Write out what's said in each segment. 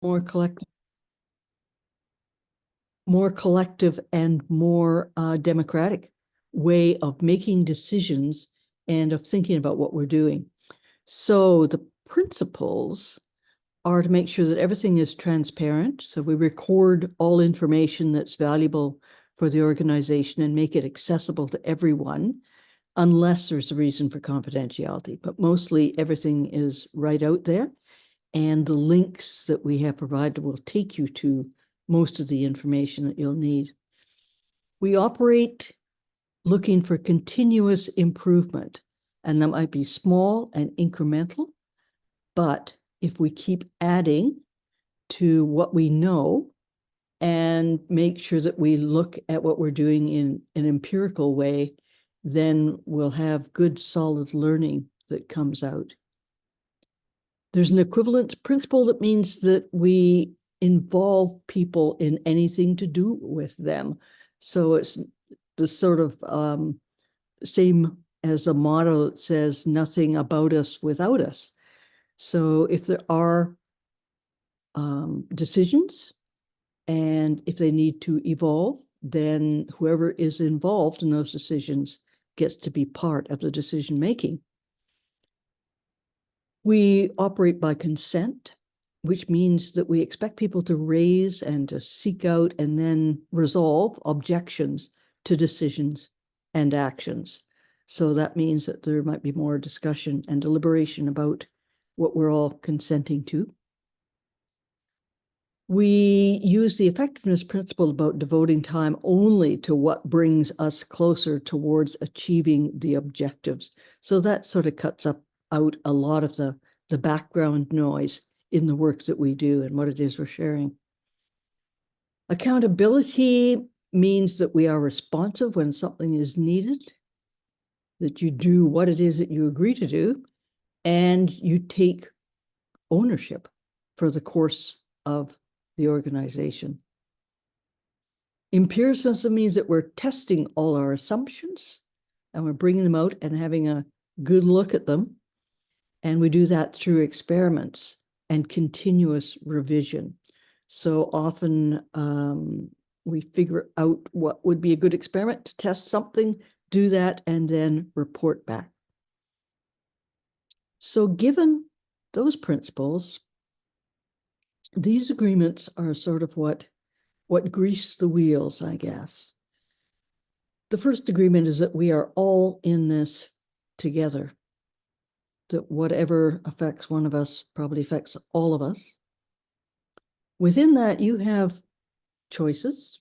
more collective, and more democratic way of making decisions and of thinking about what we're doing. So the principles are to make sure that everything is transparent. So we record all information that's valuable for the organization and make it accessible to everyone, unless there's a reason for confidentiality. But mostly everything is right out there. And the links that we have provided will take you to most of the information that you'll need. We operate looking for continuous improvement, and that might be small and incremental, but if we keep adding to what we know and make sure that we look at what we're doing in an empirical way, then we'll have good, solid learning that comes out. There's an equivalence principle that means that we involve people in anything to do with them. So it's the sort of same as a motto that says nothing about us without us. So if there are decisions and if they need to evolve, then whoever is involved in those decisions gets to be part of the decision making. We operate by consent, which means that we expect people to raise and to seek out and then resolve objections to decisions and actions. So that means that there might be more discussion and deliberation about what we're all consenting to. We use the effectiveness principle about devoting time only to what brings us closer towards achieving the objectives. So that sort of cuts out a lot of the background noise in the work that we do and what it is we're sharing. Accountability means that we are responsive when something is needed, that you do what it is that you agree to do, and you take ownership for the course of the organization. Empiricism means that we're testing all our assumptions and we're bringing them out and having a good look at them. And we do that through experiments and continuous revision. So often we figure out what would be a good experiment to test something, do that, and then report back. So given those principles, these agreements are sort of what grease the wheels, I guess. The first agreement is that we are all in this together, that whatever affects one of us probably affects all of us. Within that, you have choices.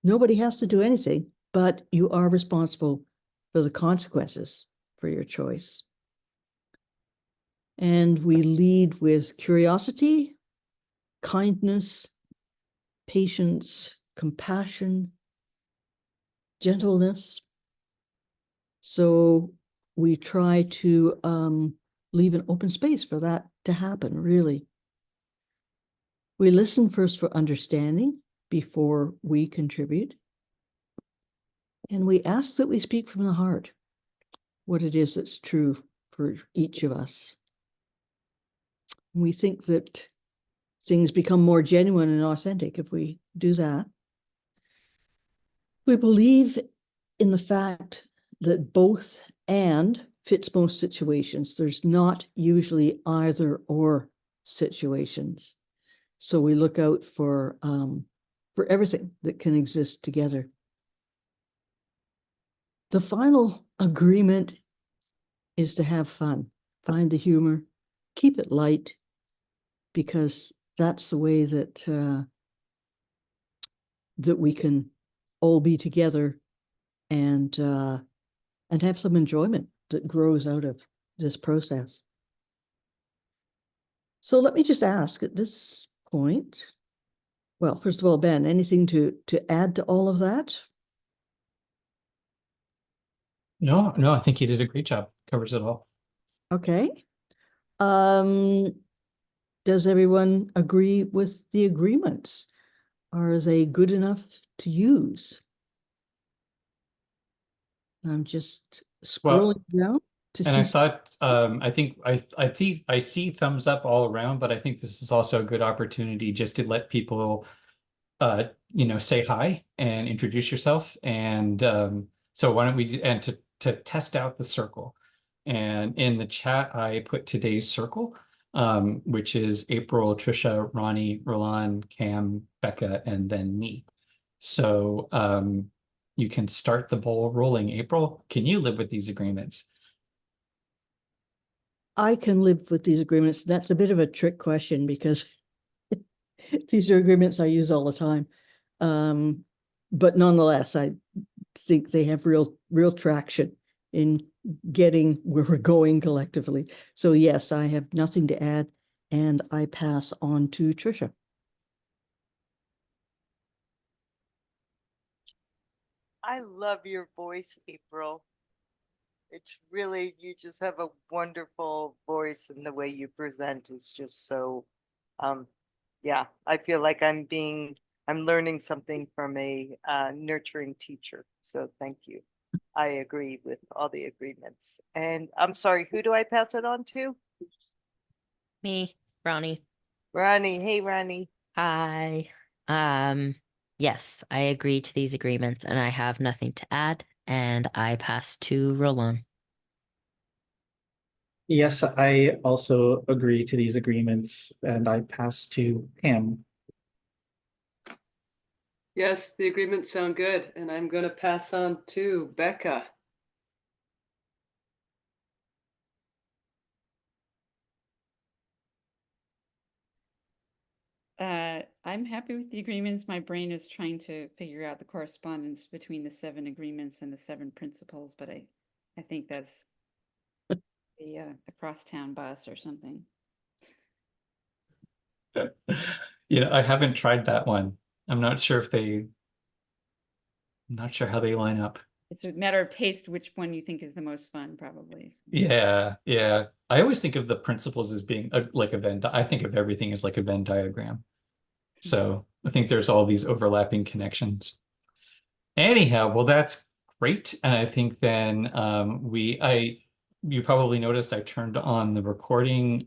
Nobody has to do anything, but you are responsible for the consequences for your choice. And we lead with curiosity, kindness, patience, compassion, gentleness. So we try to leave an open space for that to happen, really. We listen first for understanding before we contribute. And we ask that we speak from the heart, what it is that's true for each of us. We think that things become more genuine and authentic if we do that. We believe in the fact that both and fits most situations. There's not usually either or situations. So we look out for everything that can exist together. The final agreement is to have fun, find the humor, keep it light, because that's the way that that we can all be together and have some enjoyment that grows out of this process. So let me just ask at this point, well, first of all, Ben, anything to add to all of that? No, I think you did a great job. Covers it all. Okay. Does everyone agree with the agreements? Are they good enough to use? I'm just scrolling down. to And I see. thought, I see thumbs up all around, but I think this is also a good opportunity just to let people, say hi and introduce yourself. And so why don't we, and to test out the circle. And in the chat, I put today's circle, which is April, Trisha, Ronnie, Roland, Cam, Becca, and then me. So you can start the ball rolling. April, can you live with these agreements? I can live with these agreements. That's a bit of a trick question because these are agreements I use all the time. But nonetheless, I think they have real traction in getting where we're going collectively. So yes, I have nothing to add, and I pass on to Trisha. I love your voice, April. It's really, you just have a wonderful voice, and the way you present is just so, yeah, I feel like I'm learning something from a nurturing teacher. So thank you. I agree with all the agreements. And I'm sorry, who do I pass it on to? Me, Ronnie. Ronnie. Hey, Ronnie. Hi. Yes, I agree to these agreements and I have nothing to add, and I pass to Roland. Yes, I also agree to these agreements and I pass to Pam. Yes, the agreements sound good, and I'm going to pass on to Becca. I'm happy with the agreements. My brain is trying to figure out the correspondence between the 7 agreements and the 7 principles, but I think that's the crosstown bus or something. I haven't tried that one. I'm not sure how they line up. It's a matter of taste, which one you think is the most fun, probably. Yeah, yeah. I always think of the principles as being like a Venn. I think of everything as like a Venn diagram. So I think there's all these overlapping connections. Anyhow, well, that's great. And I think then you probably noticed I turned on the recording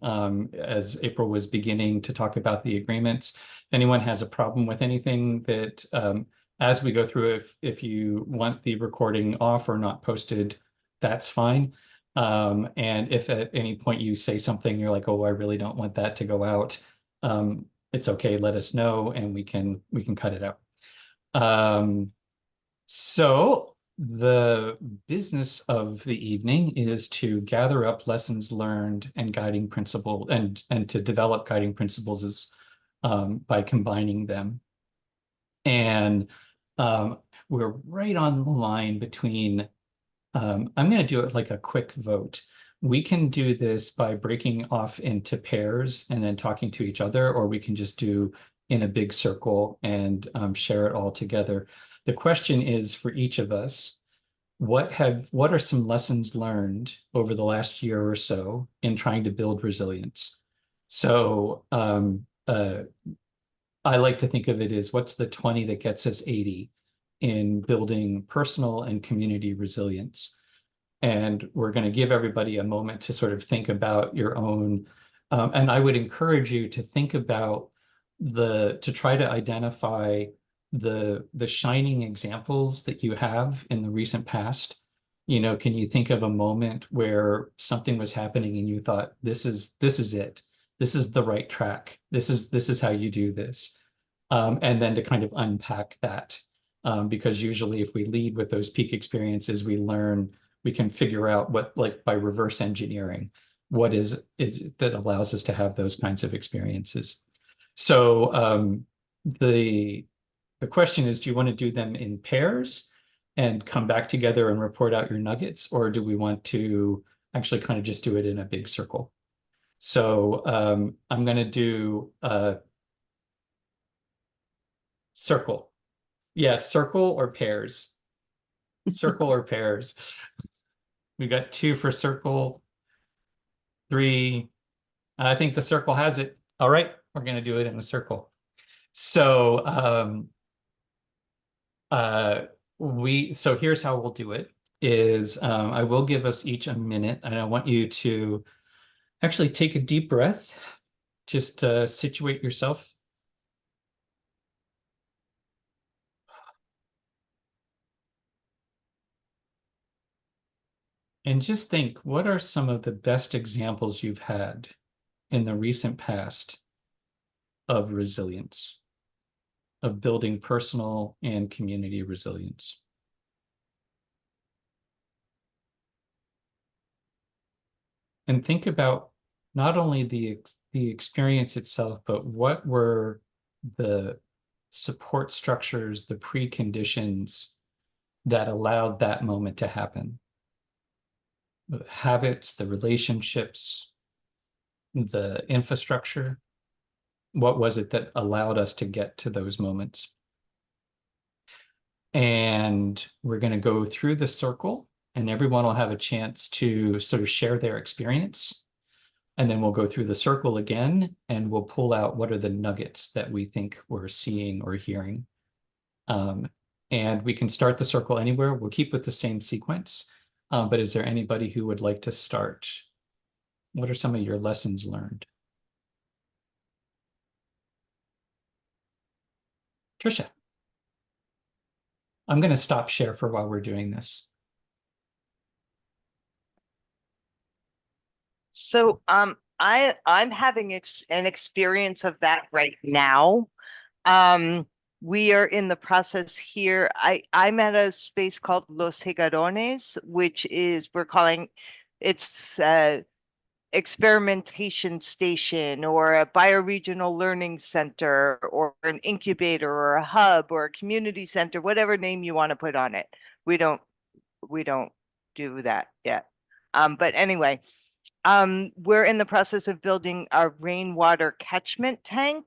as April was beginning to talk about the agreements. If anyone has a problem with anything that as we go through, if you want the recording off or not posted, that's fine. And if at any point you say something, you're like, oh, I really don't want that to go out, it's okay, let us know and we can cut it out. So the business of the evening is to gather up lessons learned and guiding principle and to develop guiding principles as by combining them. And we're right on the line between I'm going to do it like a quick vote. We can do this by breaking off into pairs and then talking to each other, or we can just do in a big circle and share it all together. The question is for each of us, what are some lessons learned over the last year or so in trying to build resilience? So I like to think of it as what's the 20 that gets us 80 in building personal and community resilience. And we're going to give everybody a moment to sort of think about your own. And I would encourage you to think about to try to identify the shining examples that you have in the recent past. Can you think of a moment where something was happening and you thought, this is it. This is the right track. This is how you do this. And then to kind of unpack that. Because usually if we lead with those peak experiences, we can figure out what, like by reverse engineering, what is that allows us to have those kinds of experiences. So the question is, do you want to do them in pairs and come back together and report out your nuggets, or do we want to actually kind of just do it in a big circle? So I'm going to do a circle. Yeah, circle or pairs. Circle or pairs. We got 2 for circle, 3. I think the circle has it. All right, we're going to do it in a circle. So so here's how we'll do it is I will give us each a minute, and I want you to actually take a deep breath, just situate yourself. And just think, what are some of the best examples you've had in the recent past of resilience, of building personal and community resilience? And think about not only the experience itself, but what were the support structures, the preconditions that allowed that moment to happen. The habits, the relationships, the infrastructure. What was it that allowed us to get to those moments? And we're going to go through the circle, and everyone will have a chance to sort of share their experience. And then we'll go through the circle again, and we'll pull out what are the nuggets that we think we're seeing or hearing. And we can start the circle anywhere. We'll keep with the same sequence. But is there anybody who would like to start? What are some of your lessons learned? Trisha. I'm going to stop share for while we're doing this. So I'm having an experience of that right now. We are in the process here. I'm at a space called Los Higarones, which is we're calling it's experimentation station or a bioregional learning center or an incubator or a hub or a community center, whatever name you want to put on it. We don't do that yet. But anyway, we're in the process of building a rainwater catchment tank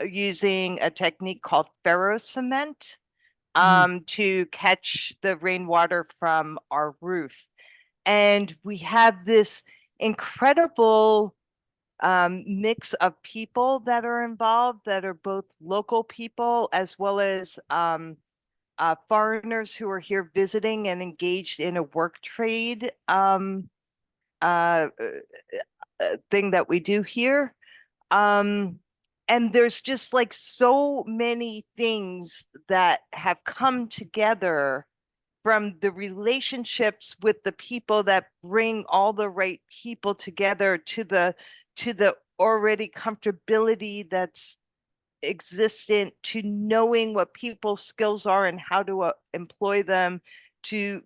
using a technique called ferrocement to catch the rainwater from our roof. And we have this incredible mix of people that are involved that are both local people as well as foreigners who are here visiting and engaged in a work trade thing that we do here. And there's just like so many things that have come together from the relationships with the people that bring all the right people together to the already comfortability that's existent, to knowing what people's skills are and how to employ them, to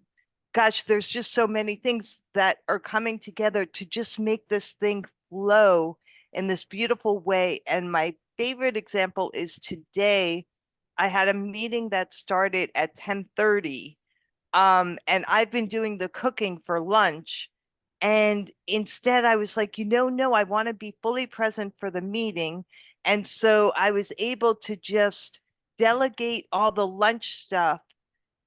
gosh, there's just so many things that are coming together to just make this thing flow in this beautiful way. And my favorite example is today I had a meeting that started at 10:30. And I've been doing the cooking for lunch. And instead I was like, no, I want to be fully present for the meeting. And so I was able to just delegate all the lunch stuff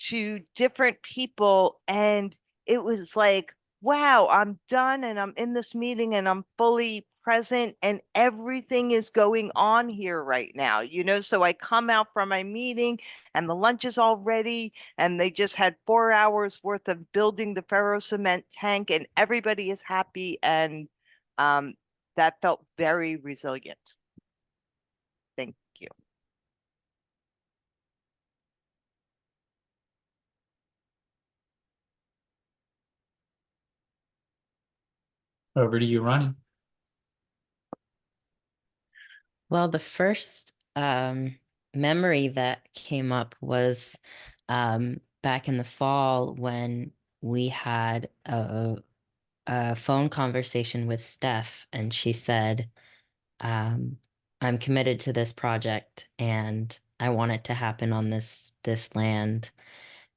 to different people. And it was like, wow, I'm done and I'm in this meeting and I'm fully present and everything is going on here right now, So I come out from my meeting and the lunch is all ready and they just had 4 hours worth of building the ferro cement tank and everybody is happy. And that felt very resilient. Thank you. Over to you, Ronnie. Well, the first memory that came up was back in the fall when we had a phone conversation with Steph, and she said, I'm committed to this project and I want it to happen on this land.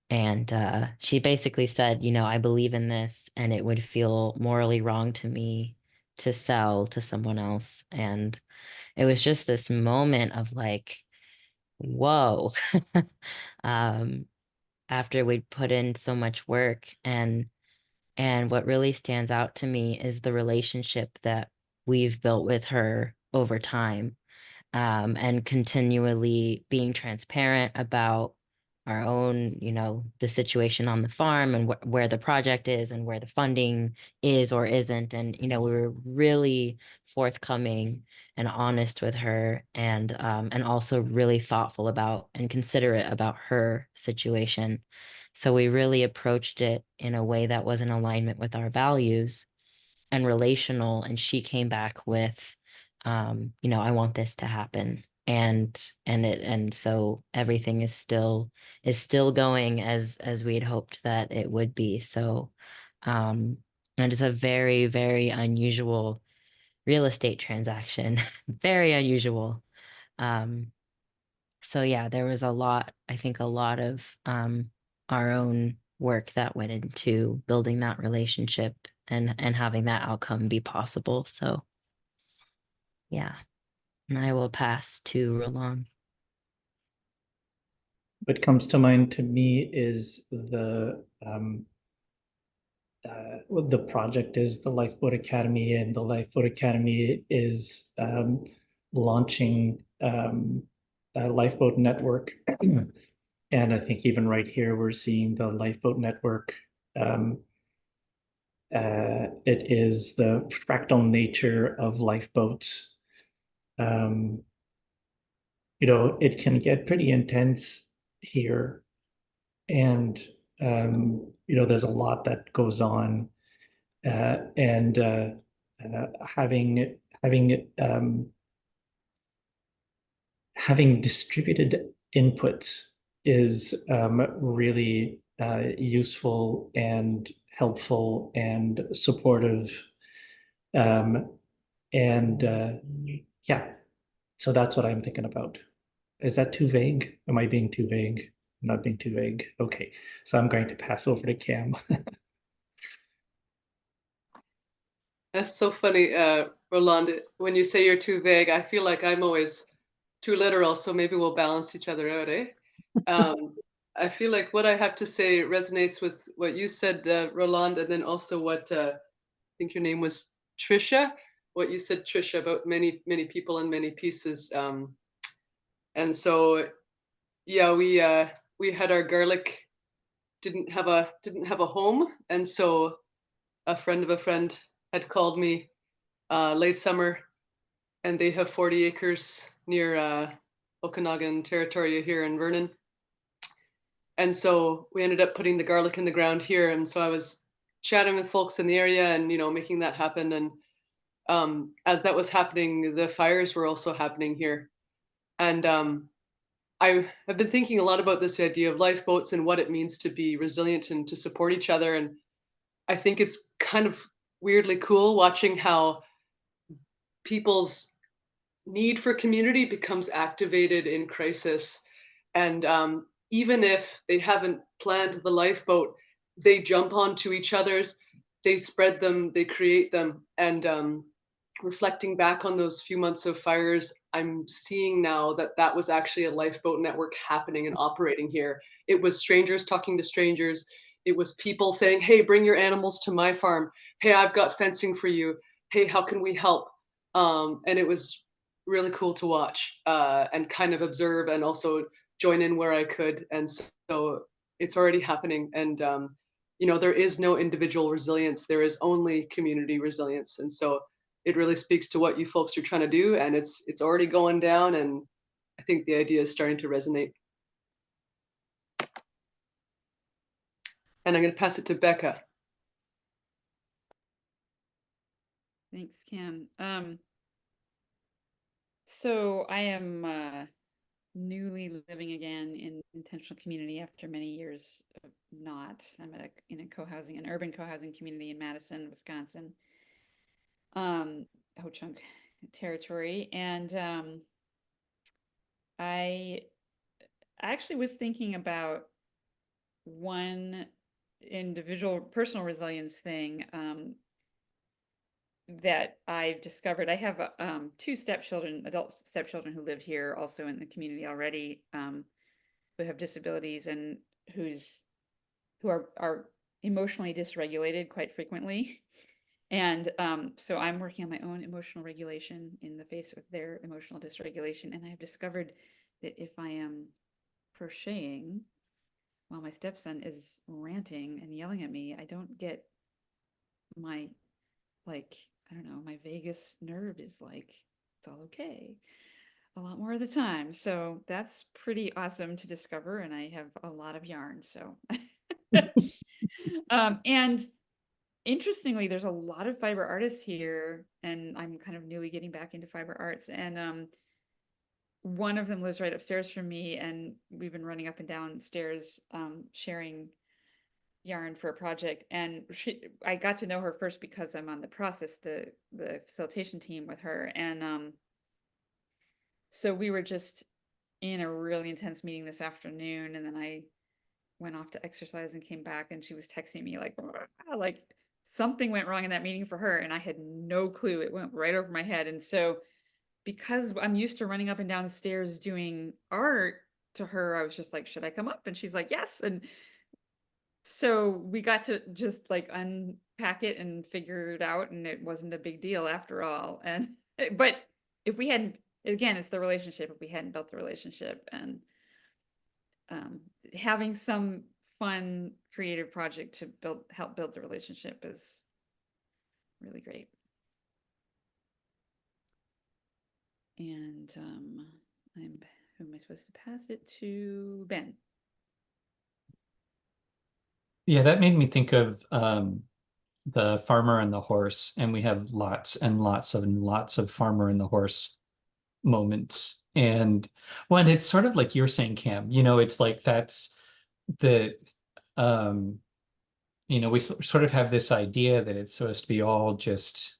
And she basically said, I believe in this and it would feel morally wrong to me to sell to someone else. And it was just this moment of like, whoa, after we'd put in so much work. And what really stands out to me is the relationship that we've built with her over time, and continually being transparent about own, the situation on the farm and where the project is and where the funding is or isn't. And, we were really forthcoming and honest with her, and also really thoughtful about and considerate about her situation. So we really approached it in a way that was in alignment with our values and relational. And she came back with, I want this to happen. And so everything is still going as we had hoped that it would be. So and it's a very, very unusual real estate transaction. Very unusual. Um, so yeah, there was I think a lot of our own work that went into building that relationship and having that outcome be possible. So yeah, and I will pass to Roland. What comes to mind to me is what the project is the Lifeboat Academy, and the Lifeboat Academy is launching a lifeboat network. And I think even right here, we're seeing the Lifeboat Network. It is the fractal nature of lifeboats. It can get pretty intense here. And, there's a lot that goes on. And having distributed inputs is really useful and helpful and supportive. And yeah, so that's what I'm thinking about. Is that too vague? Am I being too vague? I'm not being too vague. Okay, so I'm going to pass over to Cam. That's so funny, Roland. When you say you're too vague, I feel like I'm always too literal, so maybe we'll balance each other out, eh? I feel like what I have to say resonates with what you said, Roland, and then also what I think your name was Trisha. What you said, Trisha, about many, many people and many pieces. And so, yeah, we had our garlic didn't have a home, and so a friend of a friend had called me late summer, and they have 40 acres near Okanagan territory here in Vernon. And so we ended up putting the garlic in the ground here. And so I was chatting with folks in the area and, making that happen. And as that was happening, the fires were also happening here. And I have been thinking a lot about this idea of lifeboats and what it means to be resilient and to support each other. And I think it's kind of weirdly cool watching how people's need for community becomes activated in crisis. And even if they haven't planned the lifeboat, they jump onto each other's, they spread them, they create them. And reflecting back on those few months of fires, I'm seeing now that that was actually a lifeboat network happening and operating here. It was strangers talking to strangers. It was people saying, hey, bring your animals to my farm. Hey, I've got fencing for you. Hey, how can we help? And it was really cool to watch and kind of observe and also join in where I could. And so it's already happening. And, there is no individual resilience. There is only community resilience. And so it really speaks to what you folks are trying to do. And it's already going down. And I think the idea is starting to resonate. And I'm going to pass it to Becca. Thanks, Cam. So I am newly living again in intentional community after many years of not. I'm in an urban co-housing community in Madison, Wisconsin, Ho-Chunk territory. And I actually was thinking about one individual personal resilience thing that I've discovered. I have two stepchildren, adult stepchildren who live here also in the community already, who have disabilities and who are emotionally dysregulated quite frequently. And so I'm working on my own emotional regulation in the face of their emotional dysregulation. And I've discovered that if I am crocheting while my stepson is ranting and yelling at me, I don't get my, like, I don't know, my vagus nerve is like, it's all okay a lot more of the time. So that's pretty awesome to discover. And I have a lot of yarn. So, and interestingly, there's a lot of fiber artists here, and I'm kind of newly getting back into fiber arts. And one of them lives right upstairs from me, and we've been running up and down stairs, sharing yarn for a project. And I got to know her first because I'm on the process, the facilitation team with her. And so we were just in a really intense meeting this afternoon, and then I went off to exercise and came back, and she was texting me like something went wrong in that meeting for her, and I had no clue. It went right over my head. And so because I'm used to running up and down the stairs doing art, to her, I was just like, should I come up? And she's like, yes. And so we got to just like unpack it and figure it out, and it wasn't a big deal after all. And but if we hadn't, again, it's the relationship. If we hadn't built the relationship, and having some fun creative project to help build the relationship is really great. And who am I supposed to pass it to? Ben. Yeah, that made me think of the farmer and the horse, and we have lots and lots of farmer and the horse moments. And when it's sort of like you're saying, Cam, it's like that's the we sort of have this idea that it's supposed to be all just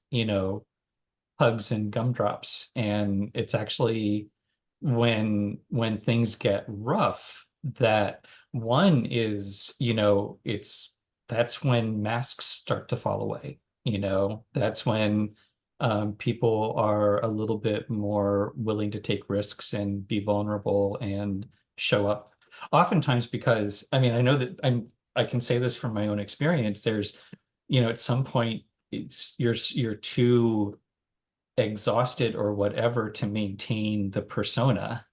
hugs and gumdrops, and it's actually when things get rough that one is that's when masks start to fall away. That's when people are a little bit more willing to take risks and be vulnerable and show up. Oftentimes, because I mean, I know that I can say this from my own experience. There's, at some point you're too exhausted or whatever to maintain the persona,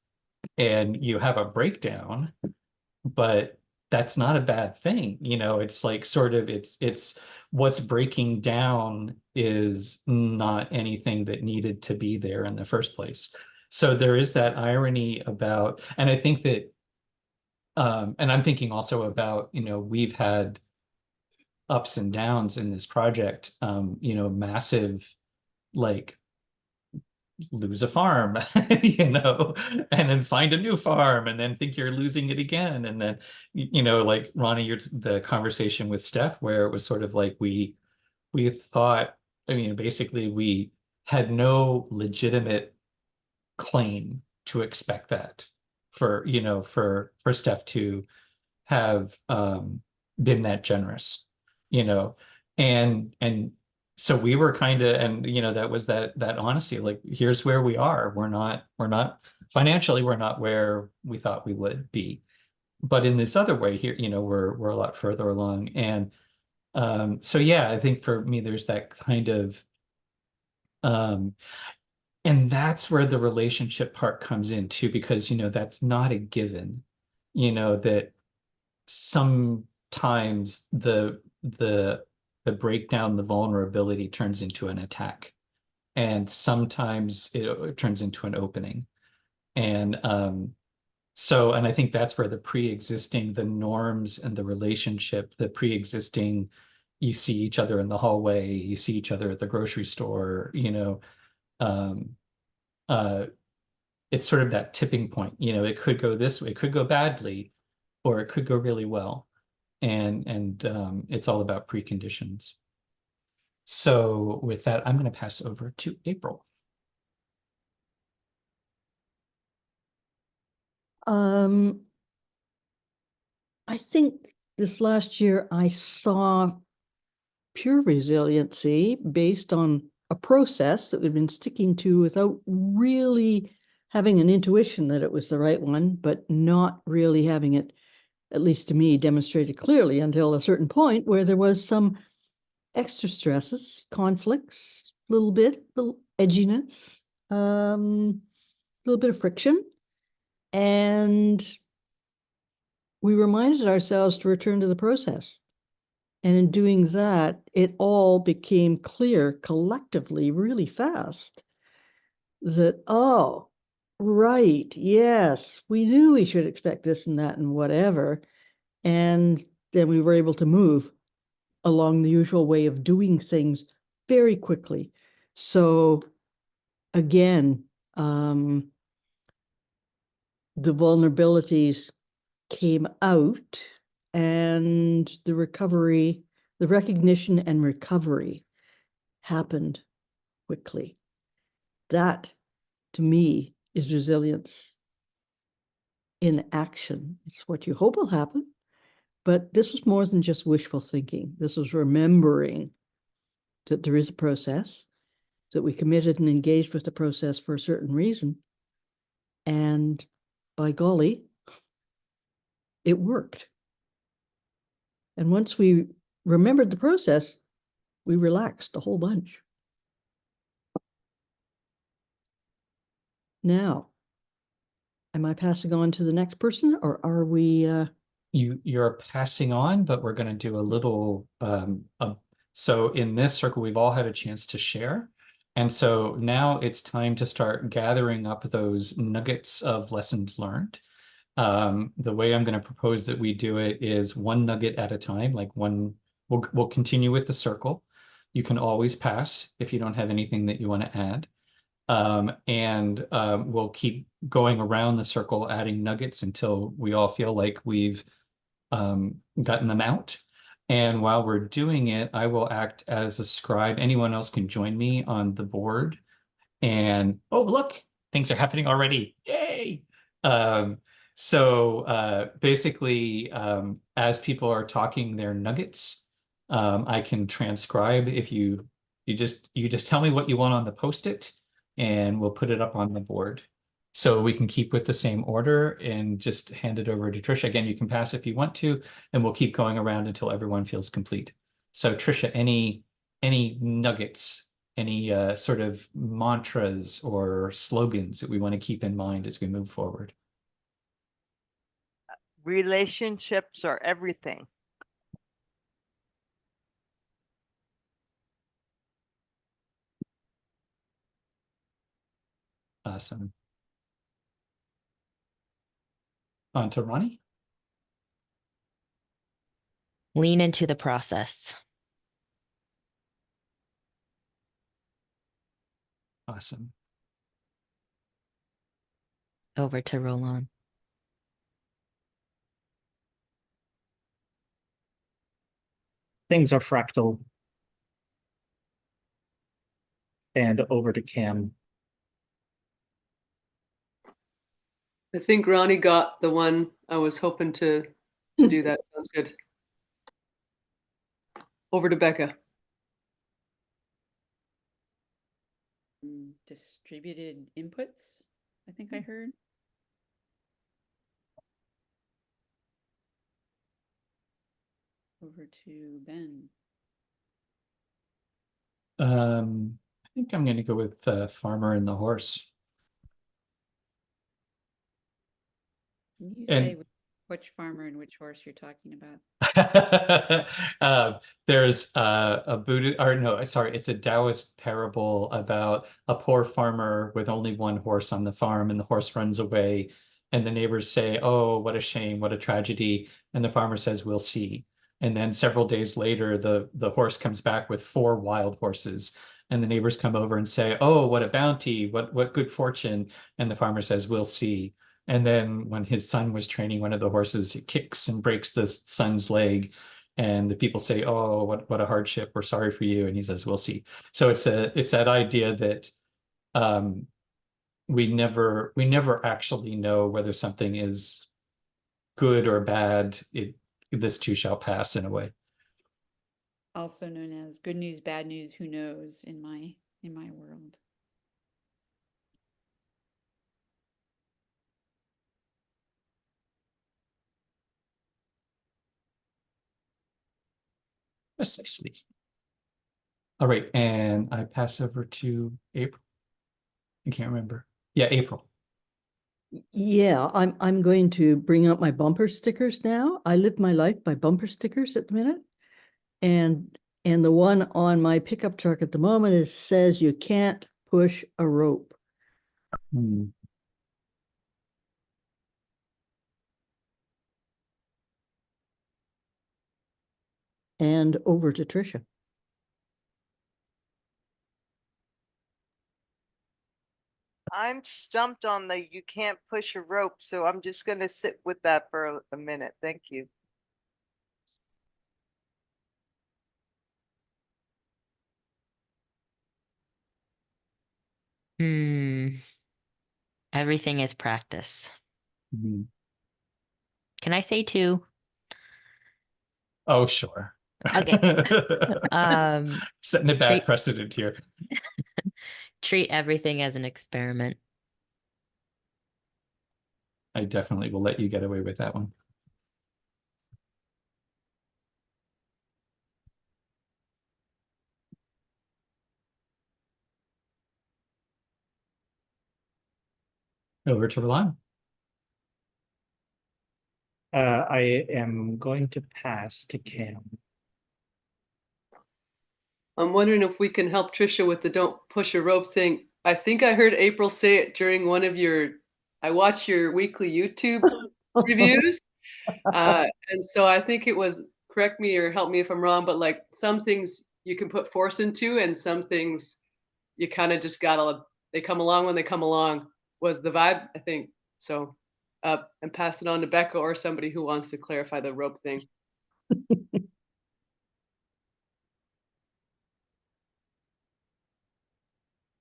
and you have a breakdown, but that's not a bad thing. It's like sort of it's what's breaking down is not anything that needed to be there in the first place. So there is that irony about, and I think that and I'm thinking also about, we've had ups and downs in this project, massive, like, lose a farm, and then find a new farm, and then think you're losing it again. And then, like Ronnie, the conversation with Steph, where it was sort of like we thought, I mean, basically we had no legitimate claim to expect that for, for Steph to have been that generous, and so we were kind of, and that was that honesty, like, here's where we are. We're not financially, we're not where we thought we would be, but in this other way here, we're a lot further along. And so yeah, I think for me there's that kind of and that's where the relationship part comes in too, because that's not a given, that sometimes the breakdown, the vulnerability turns into an attack, and sometimes it turns into an opening. And so, and I think that's where the norms and the relationship, the pre-existing, you see each other in the hallway, you see each other at the grocery store, it's sort of that tipping point. It could go this way, it could go badly, or it could go really well. And it's all about preconditions. So with that, I'm going to pass over to April. I think this last year I saw pure resiliency based on a process that we've been sticking to without really having an intuition that it was the right one, but not really having it, at least to me, demonstrated clearly until a certain point where there was some extra stresses, conflicts, little edginess, little bit of friction. And we reminded ourselves to return to the process. And in doing that, it all became clear collectively really fast that, oh, right, yes, we knew we should expect this and that and whatever. And then we were able to move along the usual way of doing things very quickly. So again, the vulnerabilities came out and the recovery, the recognition and recovery happened quickly. That, to me, is resilience in action. It's what you hope will happen. But this was more than just wishful thinking. This was remembering that there is a process, that we committed and engaged with the process for a certain reason. And by golly, it worked. And once we remembered the process, we relaxed a whole bunch. Now, am I passing on to the next person, or are we You're passing on, but we're going to do a little so in this circle we've all had a chance to share, and so now it's time to start gathering up those nuggets of lessons learned. The way I'm going to propose that we do it is one nugget at a time, like one. We'll continue with the circle. You can always pass if you don't have anything that you want to add. And we'll keep going around the circle, adding nuggets until we all feel like we've gotten them out. And while we're doing it, I will act as a scribe. Anyone else can join me on the board. And oh, look, things are happening already. Yay! So basically, as people are talking their nuggets, I can transcribe. If you just tell me what you want on the post-it, and we'll put it up on the board. So we can keep with the same order and just hand it over to Trisha. Again, you can pass if you want to, and we'll keep going around until everyone feels complete. So Trisha, any nuggets, any sort of mantras or slogans that we want to keep in mind as we move forward? Relationships are everything. Awesome. On to Ronnie. Lean into the process. Awesome. Over to Roland. Things are fractal. And over to Cam. I think Ronnie got the one I was hoping to do that. Sounds good. Over to Becca. Distributed inputs, I think I heard. Over to Ben. I think I'm going to go with Farmer and the Horse. Can you And- say which farmer and which horse you're talking about? There's a Buddha, or no, sorry, it's a Taoist parable about a poor farmer with only one horse on the farm, and the horse runs away, and the neighbors say, "Oh, what a shame, what a tragedy," and the farmer says, "We'll see." And then several days later, the horse comes back with 4 wild horses, and the neighbors come over and say, "Oh, what a bounty, what good fortune," and the farmer says, "We'll see." And then when his son was training one of the horses, it kicks and breaks the son's leg. And the people say, "Oh, what a hardship. We're sorry for you." And he says, "We'll see." So it's that idea that we never actually know whether something is good or bad. This too shall pass in a way. Also known as good news, bad news, who knows in my world. Precisely. All right, and I pass over to April. I can't remember. Yeah, April. Yeah, I'm going to bring out my bumper stickers now. I live my life by bumper stickers at the minute. And the one on my pickup truck at the moment says you can't push a rope. Hmm. And over to Tricia. I'm stumped on the you can't push a rope, so I'm just gonna sit with that for a minute. Thank you. Everything is practice. Mhm. Can I say two? Oh, sure. Okay. Um, Setting a bad treat precedent here. treat everything as an experiment. I definitely will let you get away with that one. Over to Roland. I am going to pass to Cam. I'm wondering if we can help Trisha with the don't push a rope thing. I think I heard April say it during one of I watch your weekly YouTube reviews. And so I think it was, correct me or help me if I'm wrong, but like some things you can put force into and some things you kind of just gotta, they come along when they come along was the vibe, I think. So, and pass it on to Becca or somebody who wants to clarify the rope thing.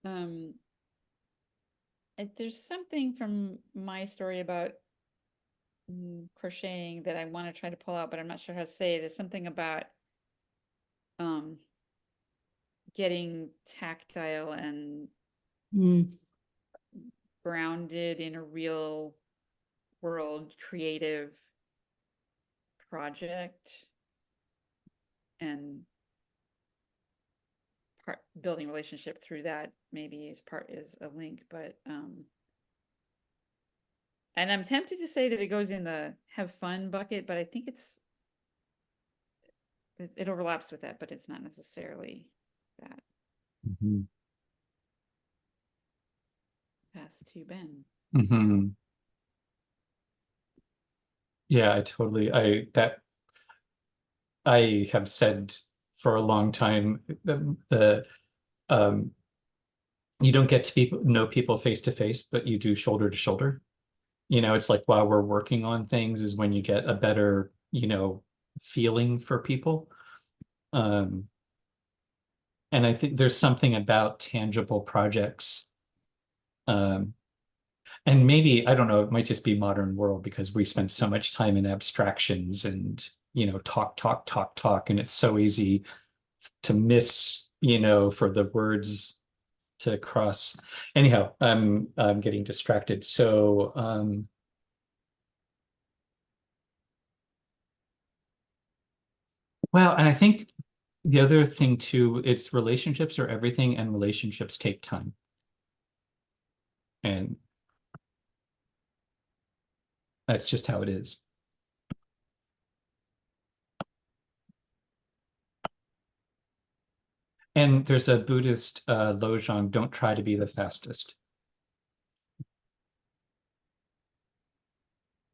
Um, there's something from my story about crocheting that I want to try to pull out, but I'm not sure how to say it. It's something about um getting tactile and Mm, grounded in a real world creative project and part building relationship through that maybe is a link, but and I'm tempted to say that it goes in the have fun bucket, but I think it overlaps with that, but it's not necessarily that. Mhm. Pass to Ben. Mhm. Yeah, I have said for a long time the you don't get to know people face to face, but you do shoulder to shoulder. It's like while we're working on things is when you get a better, feeling for people. Um, and I think there's something about tangible projects. Um, and maybe, I don't know, it might just be modern world because we spend so much time in abstractions and, talk, talk, talk, talk. And it's so easy to miss, for the words to cross. Anyhow, I'm getting distracted. So, well, and I think the other thing too, it's relationships are everything and relationships take time. And that's just how it is. And there's a Buddhist Lojong, don't try to be the fastest.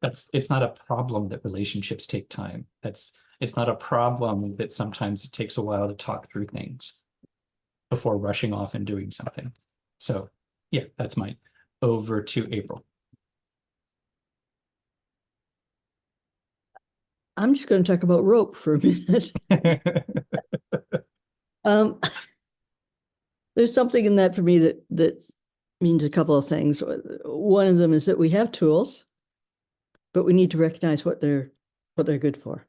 It's not a problem that relationships take time. It's not a problem that sometimes it takes a while to talk through things before rushing off and doing something. So yeah, that's mine. Over to April. I'm just going to talk about rope for a minute. There's something in that for me that means a couple of things. One of them is that we have tools, but we need to recognize what they're good for.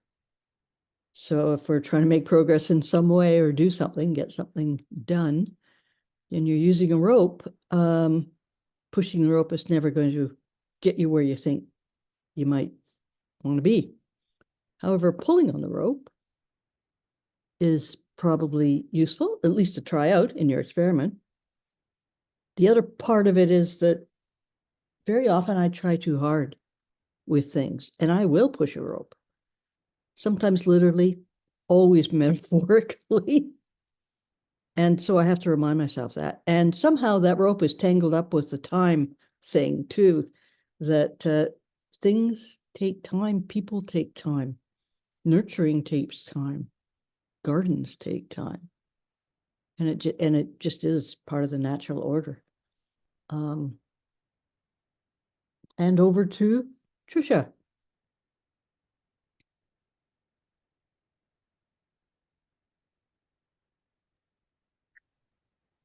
So if we're trying to make progress in some way or do something, get something done, and you're using a rope, pushing the rope is never going to get you where you think you might want to be. However, pulling on the rope is probably useful, at least to try out in your experiment. The other part of it is that very often I try too hard with things, and I will push a rope. Sometimes literally, always metaphorically. And so I have to remind myself that. And somehow that rope is tangled up with the time thing too, that things take time, people take time, nurturing takes time, gardens take time. And it just is part of the natural order. And over to Trisha.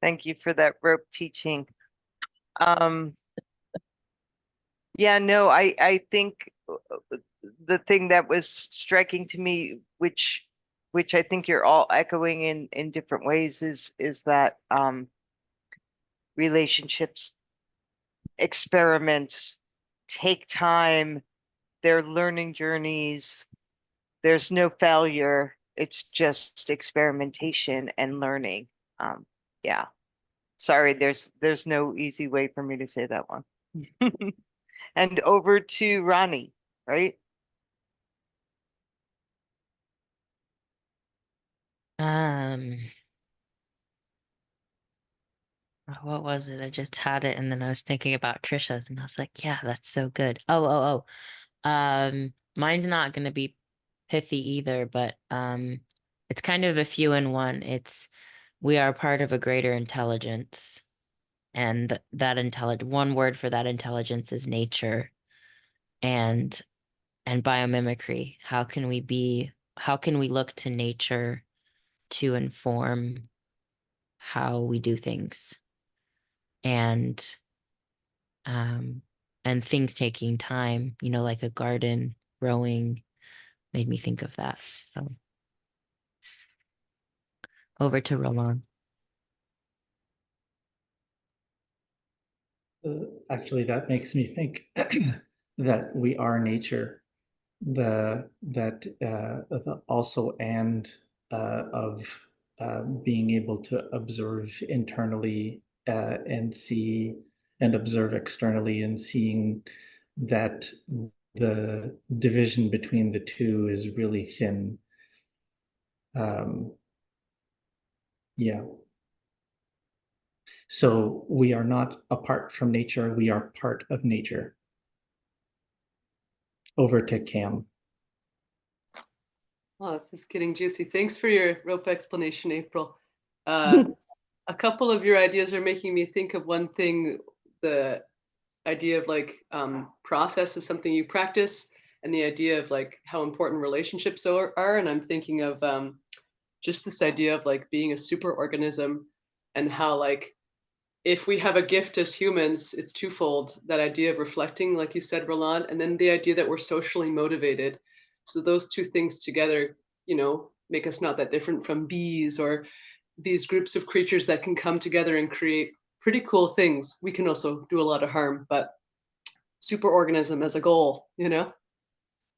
Thank you for that rope teaching. Yeah, no, I think the thing that was striking to me, which I think you're all echoing in different ways, is that relationships, experiments take time, they're learning journeys, there's no failure, it's just experimentation and learning. Yeah. Sorry, there's no easy way for me to say that one. And over to Ronnie, right? What was it? I just had it and then I was thinking about Trisha's and I was like, yeah, that's so good. Oh. Mine's not gonna be pithy either, but it's kind of a few in one. It's we are part of a greater intelligence. And one word for that intelligence is nature and biomimicry. How can we look to nature to inform how we do things? And things taking time, like a garden growing made me think of that. So over to Roland. Actually, that makes me think that we are nature. Also and of being able to observe internally and see and observe externally, and seeing that the division between the two is really thin. Yeah. So we are not apart from nature, we are part of nature. Over to Cam. Oh, this is getting juicy. Thanks for your rope explanation, April. A couple of your ideas are making me think of one thing, the idea of like process is something you practice, and the idea of like how important relationships are. And I'm thinking of just this idea of like being a super organism, and how like if we have a gift as humans, it's twofold. That idea of reflecting, like you said, Roland, and then the idea that we're socially motivated. So those two things together, make us not that different from bees or these groups of creatures that can come together and create pretty cool things. We can also do a lot of harm, but super organism as a goal,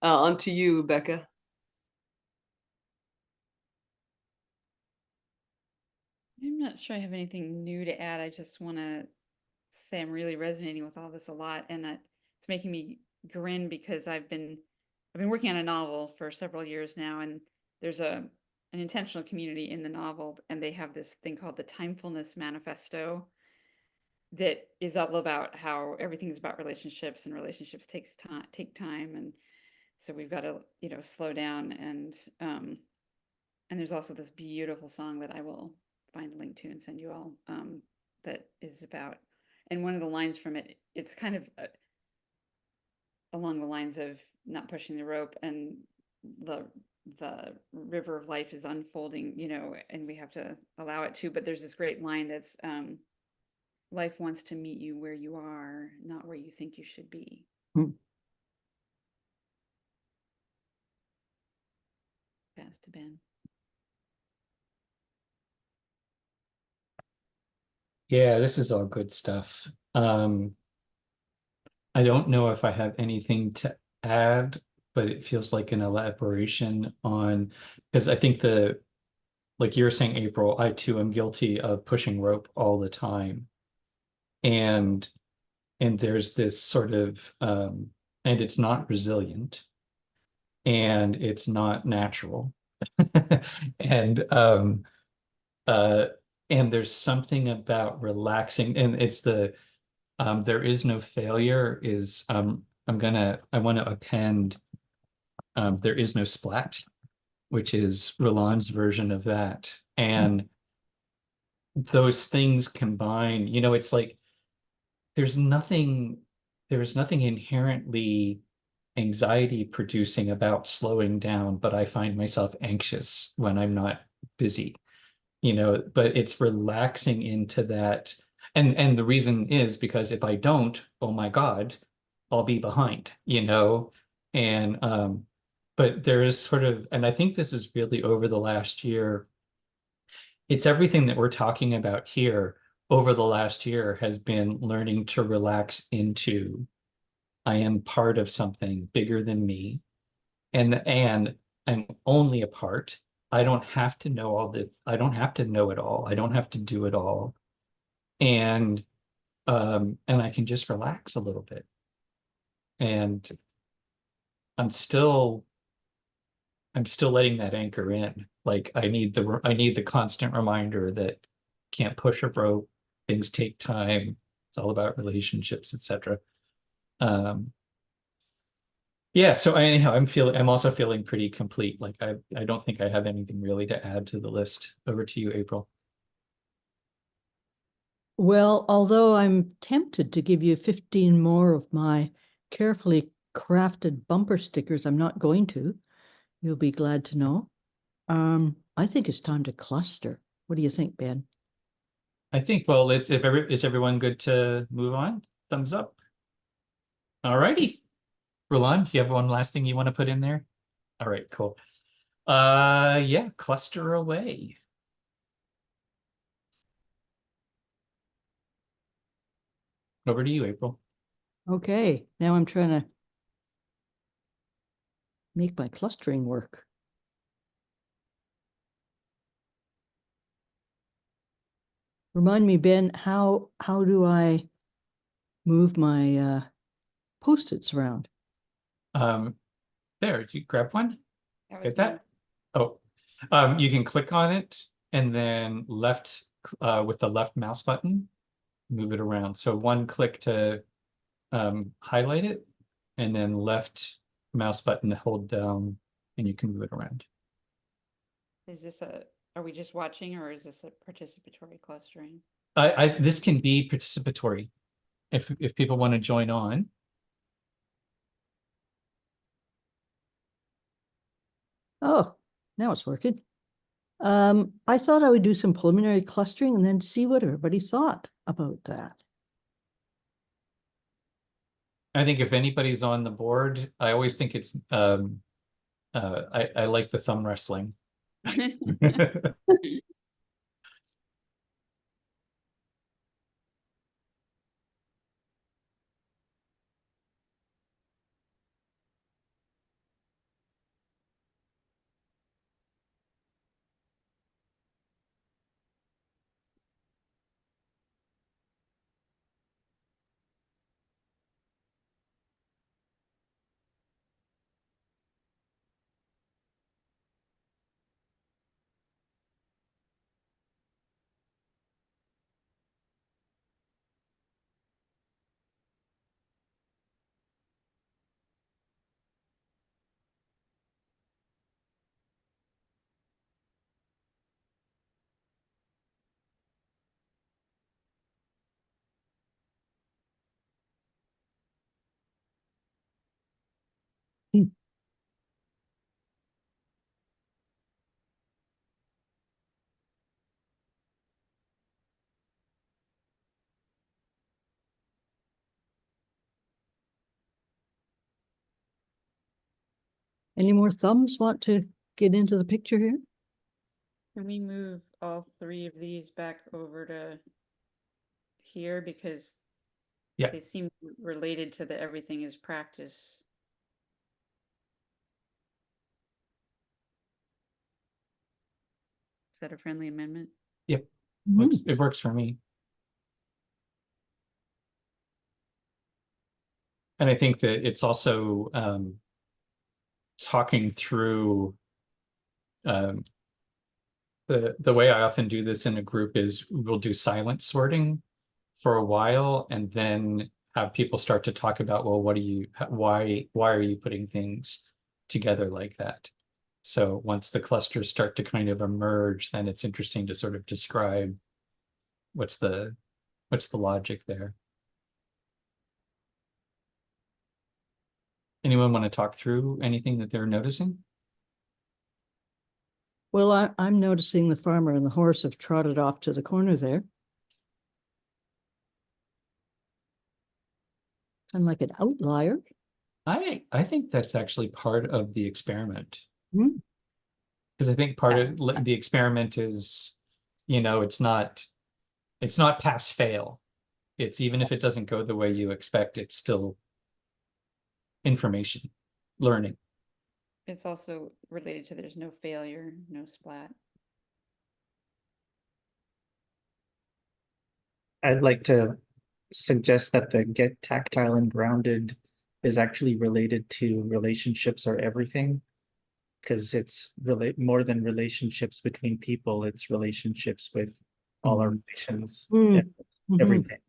On to you, Becca. I'm not sure I have anything new to add. I just want to say I'm really resonating with all this a lot, and that it's making me grin because I've been working on a novel for several years now, and there's an intentional community in the novel, and they have this thing called the Timefulness Manifesto that is all about how everything's about relationships, and relationships take time, and so we've got to slow down, and there's also this beautiful song that I will find a link to and send you all, that is about, and one of the lines from it, it's kind of along the lines of not pushing the rope, and the river of life is unfolding, and we have to allow it to. But there's this great line that's life wants to meet you where you are, not where you think you should be. Pass to Ben. Yeah, this is all good stuff. I don't know if I have anything to add, but it feels like an elaboration on, because I think like you were saying, April, I too am guilty of pushing rope all the time. And and there's this sort of and it's not resilient, and it's not natural. And uh and there's something about relaxing, and it's the there is no failure is I want to append there is no splat, which is Roland's version of that. And those things combine, you know, it's like there's nothing inherently anxiety producing about slowing down, but I find myself anxious when I'm not busy, you know, but it's relaxing into that. And the reason is because if I don't, oh my God, I'll be behind, you know. And but there is sort of, and I think this is really over the last year, it's everything that we're talking about here over the last year has been learning to relax into I am part of something bigger than me, and I'm only a part. I don't have to know all the I don't have to know it all. I don't have to do it all. And I can just relax a little bit. And I'm still letting that anchor in. Like I need the constant reminder that can't push a rope, things take time. It's all about relationships, etc. Yeah, so anyhow, I'm also feeling pretty complete. Like I don't think I have anything really to add to the list. Over to you, April. Well, although I'm tempted to give you 15 more of my carefully crafted bumper stickers, I'm not going to. You'll be glad to know. I think it's time to cluster. What do you think, Ben? I think, well, is everyone good to move on? Thumbs up. All righty. Roland, you have one last thing you want to put in there? All right, cool. Yeah, cluster away. Over to you, April. Okay, now I'm trying to make my clustering work. Remind me, Ben, how do I move my Post-its around? There, you grab one. That was Get that? me. Oh, you can click on it and then left with the left mouse button, move it around. So one click to highlight it, and then left mouse button to hold down, and you can move it around. Is this are we just watching or is this a participatory clustering? This can be participatory if people want to join on. Oh, now it's working. I thought I would do some preliminary clustering and then see what everybody thought about that. I think if anybody's on the board, I always think it's I like the thumb wrestling. Hmm. Any more thumbs want to get into the picture here? Can we move all three of these back over to here because Yeah. they seem related to the everything is practice. Is that a friendly amendment? Yep. Mhm. It works for me. And I think that it's also talking through the way I often do this in a group is we'll do silent sorting for a while and then have people start to talk about, well, why are you putting things together like that? So once the clusters start to kind of emerge, then it's interesting to sort of describe what's the logic there. Anyone want to talk through anything that they're noticing? Well, I'm noticing the farmer and the horse have trotted off to the corner there. Kind of like an outlier. I think that's actually part of the experiment. Hmm. Because I think part of the experiment is, it's not pass fail. It's even if it doesn't go the way you expect, it's still information, learning. It's also related to there's no failure, no splat. I'd like to suggest that the get tactile and grounded is actually related to relationships or everything. Because it's really more than relationships between people, it's relationships with all our relations, Mm. and Mhm. everything.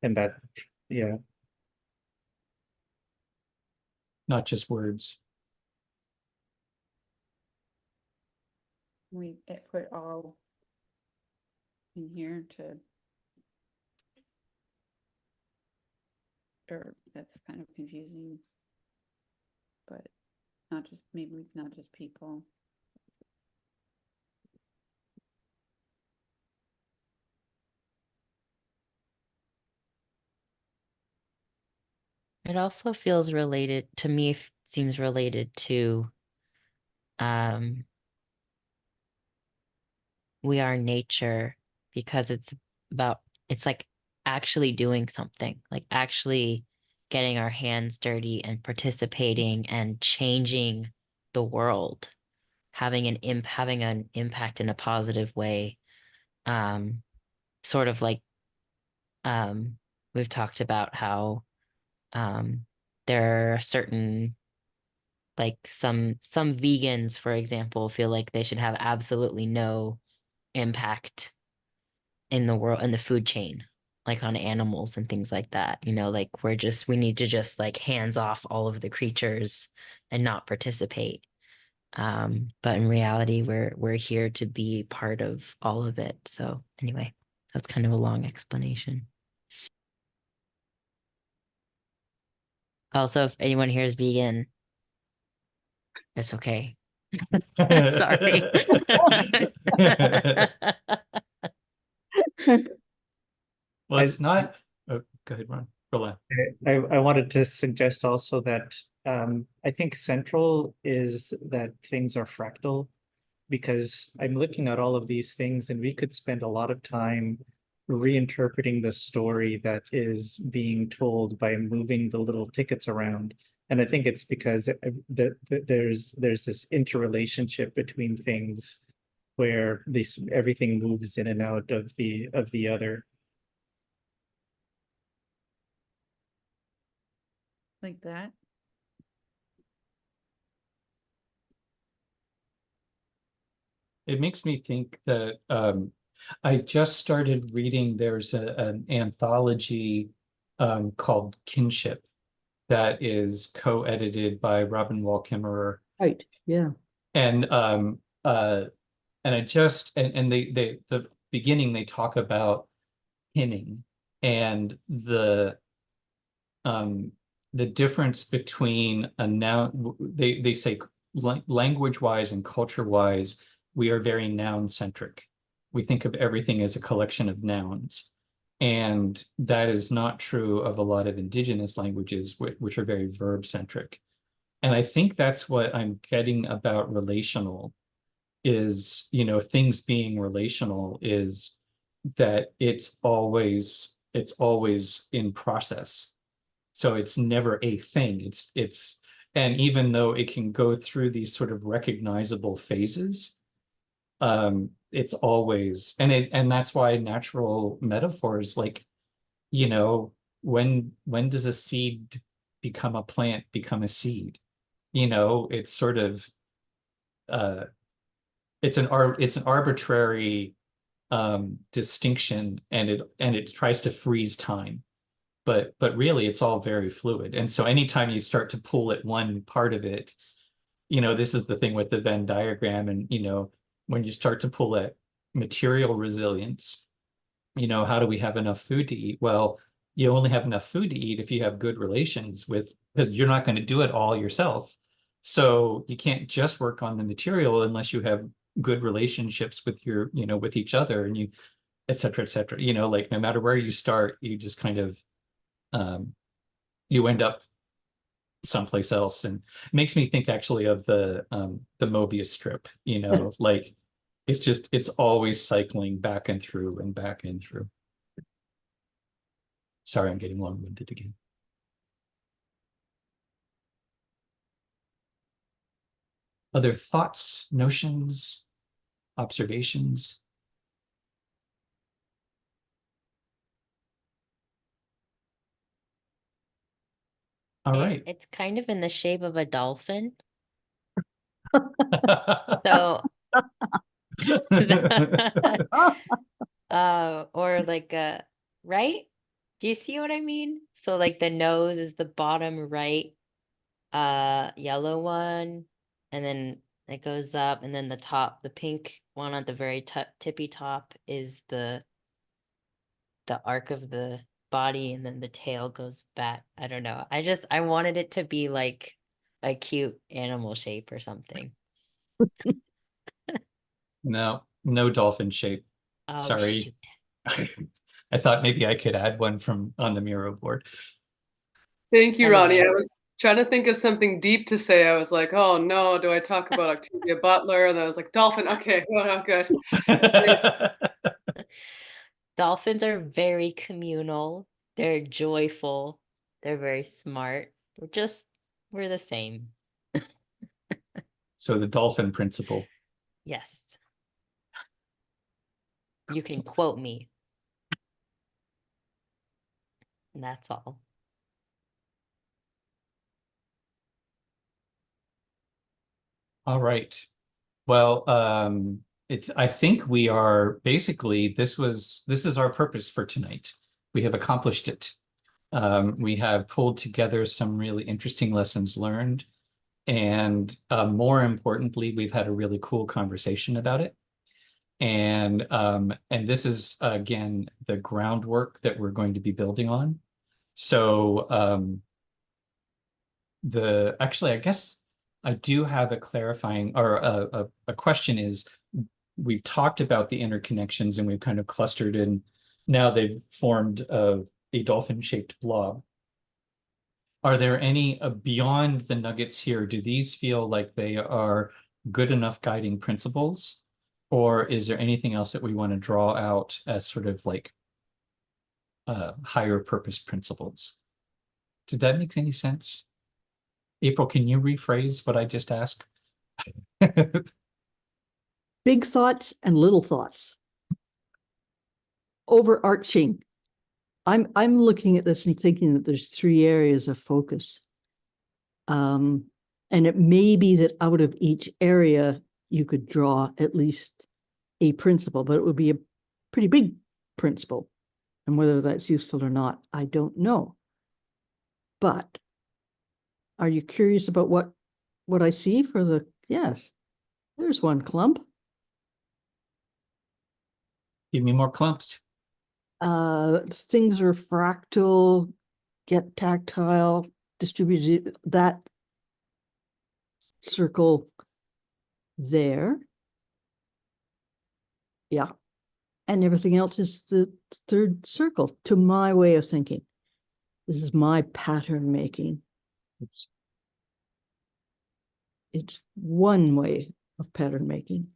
And that, yeah, Not just words. We put all in here to, or that's kind of confusing. But not just, maybe not just people. It also feels related to me, seems related to we are nature, because it's like actually doing something, like actually getting our hands dirty and participating and changing the world, having an impact in a positive way. Sort of like we've talked about how there are certain, like some vegans, for example, feel like they should have absolutely no impact in the world, in the food chain, like on animals and things like that. Like we need to just like hands off all of the creatures and not participate. But in reality, we're here to be part of all of it. So anyway, that's kind of a long explanation. Also, if anyone here is vegan, it's okay. Sorry. Well, it's not. Oh, go ahead, Roland. I wanted to suggest also that I think central is that things are fractal, because I'm looking at all of these things and we could spend a lot of time reinterpreting the story that is being told by moving the little tickets around. And I think it's because there's this interrelationship between things where everything moves in and out of the other. Like that. It makes me think that I just started reading, there's an anthology called Kinship that is co-edited by Robin Wall Kimmerer. Right, yeah. And the beginning they talk about pinning and the difference between a noun. They say language wise and culture wise, we are very noun centric. We think of everything as a collection of nouns. And that is not true of a lot of indigenous languages, which are very verb centric. And I think that's what I'm getting about relational is, things being relational is that it's always in process. So it's never a thing. And even though it can go through these sort of recognizable phases, it's always, and that's why natural metaphors like, when does a seed become a plant, become a seed? You know, it's sort of it's an arbitrary distinction, and it tries to freeze time. But really it's all very fluid. And so anytime you start to pull at one part of it, you know, this is the thing with the Venn diagram, and you know, when you start to pull at material resilience, you know, how do we have enough food to eat? Well, you only have enough food to eat if you have good relations with, because you're not going to do it all yourself. So you can't just work on the material unless you have good relationships with your, you know, with each other, and you, et cetera, et cetera. You know, like no matter where you start, you just kind of you end up someplace else. And it makes me think actually of the Mobius strip, you know, like it's always cycling back and through and back and through. Sorry, I'm getting long-winded again. Other thoughts, notions, observations? All right. It's kind of in the shape of a dolphin. So or like a, right? Do you see what I mean? So like the nose is the bottom right yellow one, and then it goes up, and then the top, the pink one at the very tippy top is the arc of the body, and then the tail goes back. I don't know. I wanted it to be like a cute animal shape or something. No, no dolphin shape. Oh, Sorry. shoot. I thought maybe I could add one from on the Miro board. Thank you, Ronnie. Anyway. I was trying to think of something deep to say. I was like, oh no, do I talk about Octavia Butler? And I was like, dolphin. Okay, well, no, good. Dolphins are very communal. They're joyful. They're very smart. We're the same. So the dolphin principle. Yes. You can quote me. And that's all. All right. Well, I think we are basically, this is our purpose for tonight. We have accomplished it. We have pulled together some really interesting lessons learned, and more importantly, we've had a really cool conversation about it. And this is again the groundwork that we're going to be building on. So actually, I guess I do have a clarifying or a question is, we've talked about the interconnections and we've kind of clustered in. Now they've formed a dolphin-shaped blob. Are there any beyond the nuggets here? Do these feel like they are good enough guiding principles? Or is there anything else that we want to draw out as sort of like higher purpose principles? Did that make any sense? April, can you rephrase what I just asked? Big thoughts and little thoughts. Overarching. I'm looking at this and thinking that there's 3 areas of focus. And it may be that out of each area, you could draw at least a principle, but it would be a pretty big principle. And whether that's useful or not, I don't know. But are you curious about what I see for the, yes, there's one clump. Give me more clumps. Things are fractal, get tactile, distributed, that circle there. Yeah. And everything else is the 3rd circle, to my way of thinking. This is my pattern making. Oops. It's one way of pattern making.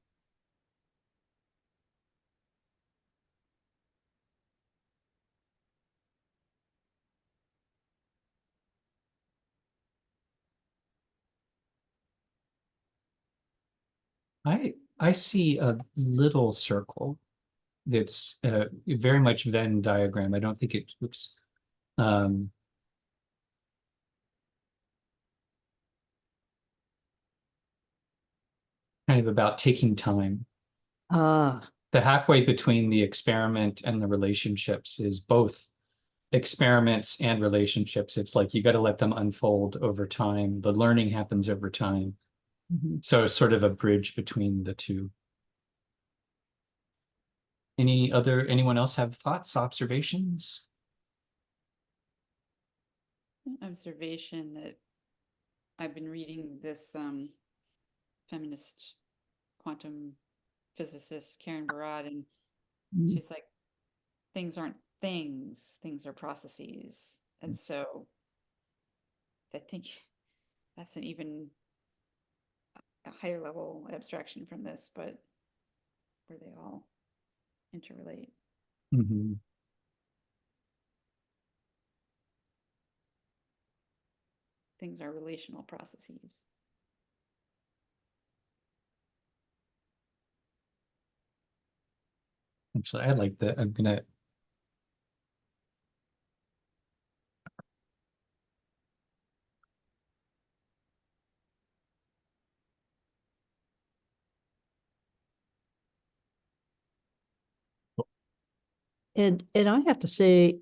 I see a little circle that's very much Venn diagram. I don't think it, oops. Um, kind of about taking time. Ah, The halfway between the experiment and the relationships is both experiments and relationships. It's like you got to let them unfold over time. The learning happens over time. mhm. So it's sort of a bridge between the two. Anyone else have thoughts, observations? Observation that I've been reading this feminist quantum physicist Karen Barad, and Mm. she's like, things aren't things, things are processes. And so I think that's an even a higher level abstraction from this, but where they all interrelate. Mhm. Things are relational processes. Actually, I like that. I'm gonna And I have to say,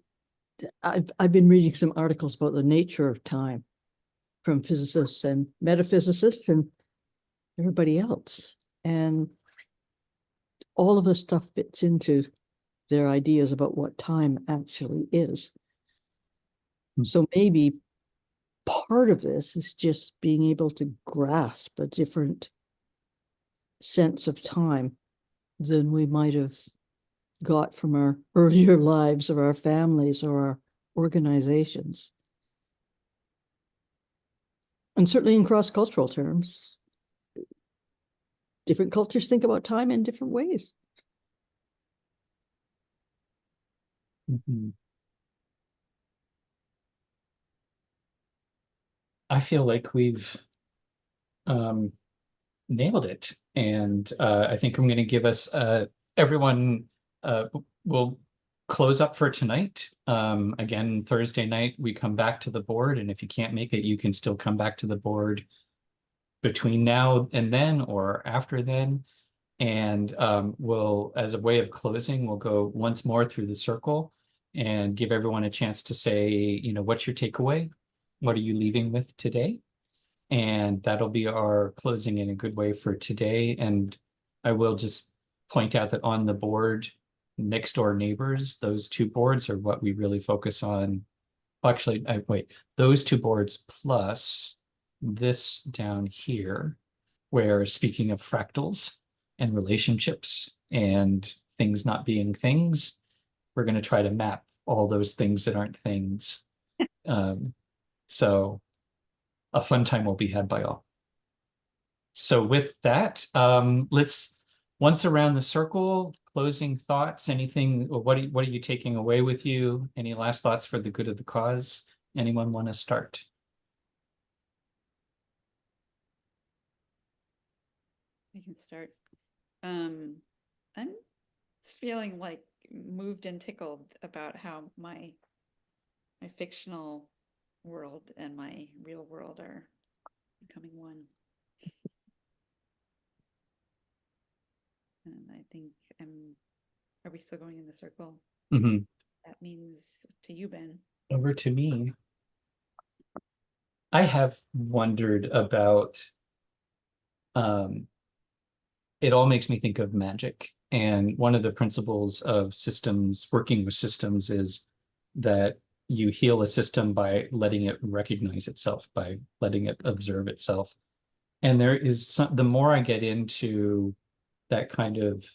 I've been reading some articles about the nature of time from physicists and metaphysicists and everybody else. And all of this stuff fits into their ideas about what time actually is. Hmm. So maybe part of this is just being able to grasp a different sense of time than we might have got from our earlier lives or our families or our organizations. And certainly in cross-cultural terms, different cultures think about time in different ways. Mhm. I feel like we've nailed it. And I think I'm going to give us everyone will close up for tonight. Again, Thursday night, we come back to the board. And if you can't make it, you can still come back to the board between now and then or after then. And we'll, as a way of closing, we'll go once more through the circle and give everyone a chance to say, you know, what's your takeaway? What are you leaving with today? And that'll be our closing in a good way for today. And I will just point out that on the board, next door neighbors, those two boards are what we really focus on. Actually, wait, those two boards plus this down here, where speaking of fractals and relationships and things not being things, we're going to try to map all those things that aren't things. So a fun time will be had by all. So with that, let's once around the circle, closing thoughts, anything, what are you taking away with you? Any last thoughts for the good of the cause? Anyone want to start? I can start. I'm feeling like moved and tickled about how my fictional world and my real world are becoming one. And I think are we still going in the circle? Mhm. That means to you, Ben. Over to me. I have wondered about, it all makes me think of magic. And one of the principles of systems, working with systems, is that you heal a system by letting it recognize itself, by letting it observe itself. And there is some, the more I get into that kind of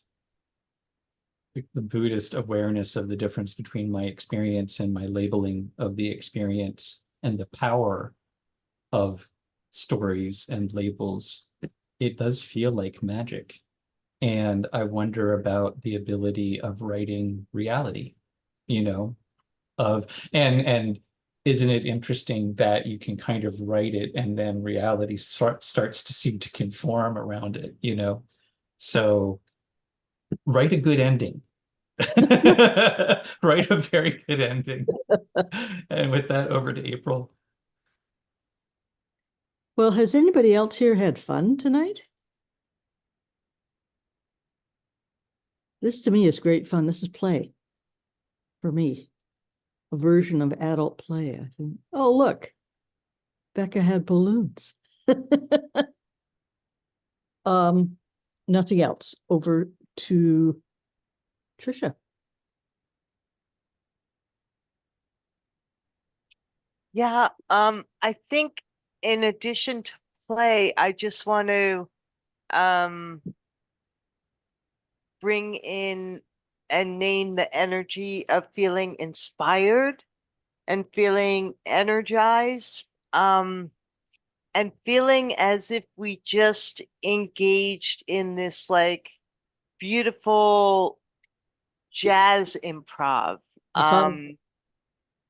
the Buddhist awareness of the difference between my experience and my labeling of the experience and the power of stories and labels, it does feel like magic. And I wonder about the ability of writing reality, you know, of and isn't it interesting that you can kind of write it and then reality starts to seem to conform around it, you know? So write a good ending, Right, a very good ending. And with that, over to April. Well, has anybody else here had fun tonight? This to me is great fun. This is play for me, a version of adult play, I think. Oh, look, Becca had balloons. Nothing else. Over to Trisha. Yeah, I think in addition to play, I just want to bring in and name the energy of feeling inspired and feeling energized, and feeling as if we just engaged in this like beautiful jazz improv.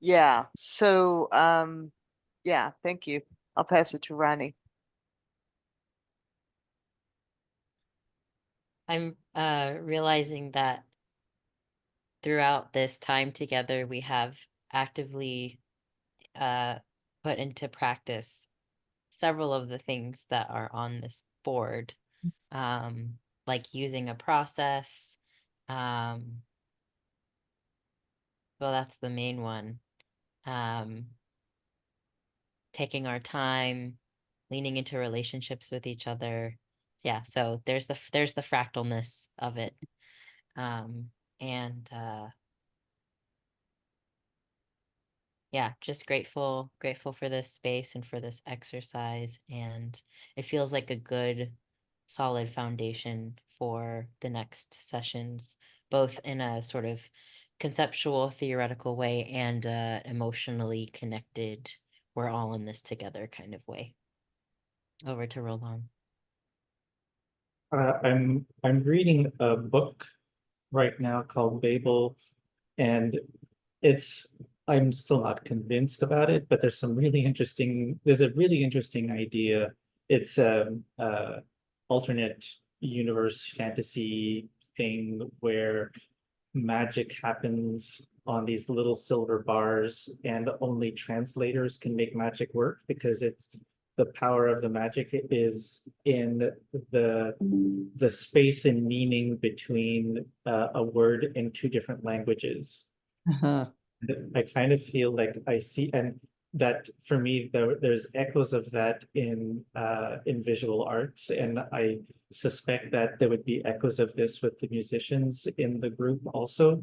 Yeah, so yeah, thank you. I'll pass it to Ronnie. I'm realizing that throughout this time together, we have actively put into practice several of the things that are on this board, like using a process. Well, that's the main one. Taking our time, leaning into relationships with each other. Yeah, so there's the fractalness of it. And yeah, just grateful for this space and for this exercise, and it feels like a good solid foundation for the next sessions, both in a sort of conceptual theoretical way and emotionally connected, we're all in this together kind of way. Over to Roland. I'm reading a book right now called Babel, and I'm still not convinced about it, but there's a really interesting idea. It's a alternate universe fantasy thing where magic happens on these little silver bars, and only translators can make magic work because it's the power of the magic is in the space and meaning between a word in two different languages. Uh-huh. I kind of feel like I see, and that for me, there's echoes of that in visual arts, and I suspect that there would be echoes of this with the musicians in the group also.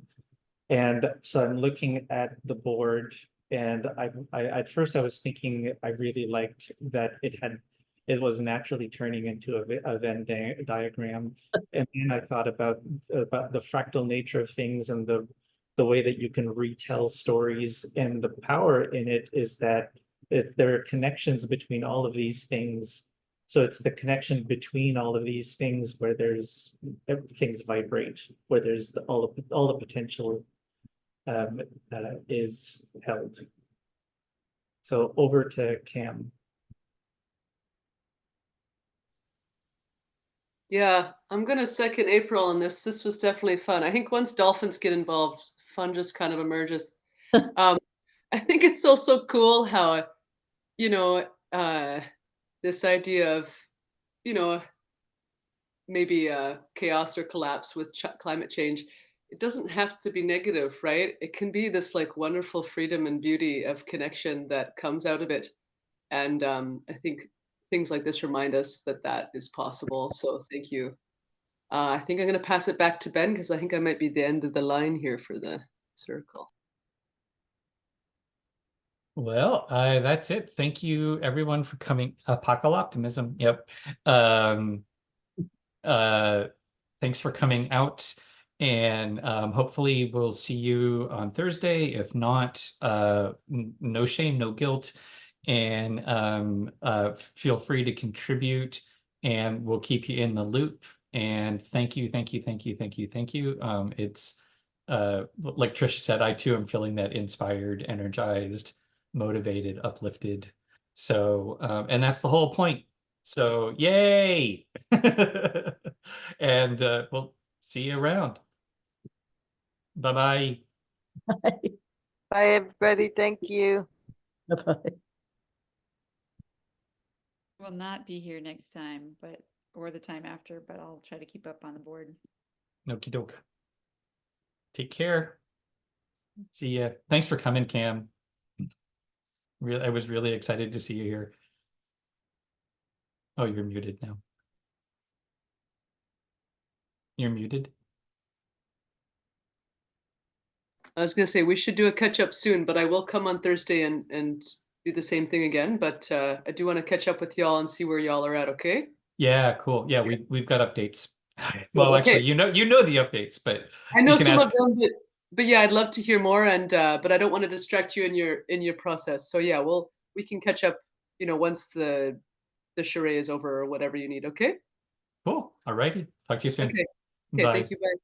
And so I'm looking at the board, and I at first I was thinking I really liked that it was naturally turning into a Venn diagram, and then I thought about the fractal nature of things and the way that you can retell stories, and the power in it is that there are connections between all of these things. So it's the connection between all of these things where things vibrate, where there's all the potential is held. So over to Cam. Yeah, I'm gonna second April on this. This was definitely fun. I think once dolphins get involved, fun just kind of emerges. I think it's also cool how, you know, this idea of, you know, maybe chaos or collapse with climate change, it doesn't have to be negative, right? It can be this like wonderful freedom and beauty of connection that comes out of it. And I think things like this remind us that that is possible. So thank you. I think I'm going to pass it back to Ben because I think I might be the end of the line here for the circle. Well, that's it. Thank you everyone for coming. Apocalyptimism. Yep. Thanks for coming out, and hopefully we'll see you on Thursday. If not, no shame, no guilt, and feel free to contribute, and we'll keep you in the loop. And thank you. It's like Trisha said, I too am feeling that inspired, energized, motivated, uplifted. So, and that's the whole point. So, yay! And we'll see you around. Bye-bye. Bye, everybody. Thank you. Bye-bye. Will not be here next time, but or the time after, but I'll try to keep up on the board. Okie doke. Take care. See ya. Thanks for coming, Cam. I was really excited to see you here. Oh, you're muted now. You're muted. I was gonna say we should do a catch up soon, but I will come on Thursday and do the same thing again. But I do want to catch up with y'all and see where y'all are at. Okay. Yeah, cool. Yeah, we've got updates. Well, Okay. actually, you know the updates, but I you know can some ask. of them, but yeah, I'd love to hear more. And but I don't want to distract you in your process. So yeah, we can catch up. You know, once the charade is over or whatever you need. Okay. Cool. All righty. Talk to you soon. Okay. Okay. Bye. Thank you. Bye.